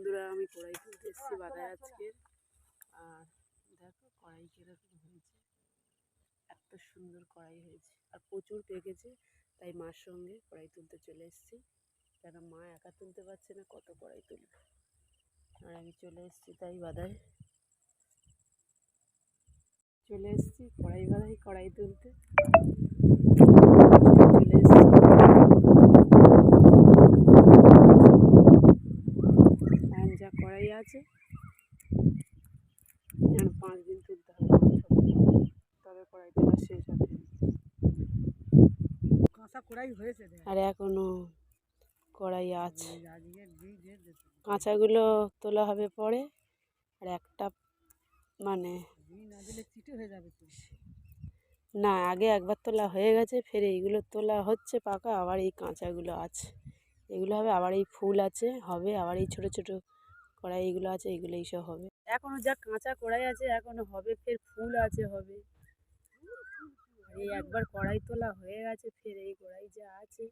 বন্ধুরা, আমি কড়াই তুলতে এসেছি বাদায় আজকে। আর দেখো কড়াই কীরকম হয়েছে, এত সুন্দর কড়াই হয়েছে আর প্রচুর পেকেছে, তাই মার সঙ্গে কড়াই তুলতে চলে এসেছি। কেন মা একা তুলতে পারছে না, কত কড়াই তুলবে। আর আমি চলে এসেছি তাই বাদায় চলে এসেছি কড়াই তুলতে চলে এসেছি। যা কড়াই আছে 5 দিন তুলতে হবে, তবে কড়াই তোলা শেষ হবে। কাঁচা কড়াই হয়েছে আর এখনো কড়াই আছে, কাঁচাগুলো তোলা হবে পরে। আর একটা মানে না, আগে একবার তোলা হয়ে গেছে, ফের এইগুলো তোলা হচ্ছে পাকা, আবার এই কাঁচাগুলো আছে, এগুলো হবে। আবার এই ফুল আছে, হবে। আবার এই ছোটো ছোটো কড়াই এইগুলো আছে, এইগুলো এইসব হবে। এখনও যা কাঁচা কড়াই আছে এখনও হবে, ফের ফুল আছে, হবে। এই একবার কড়াই তোলা হয়ে গেছে, ফের এই কড়াই যা আছে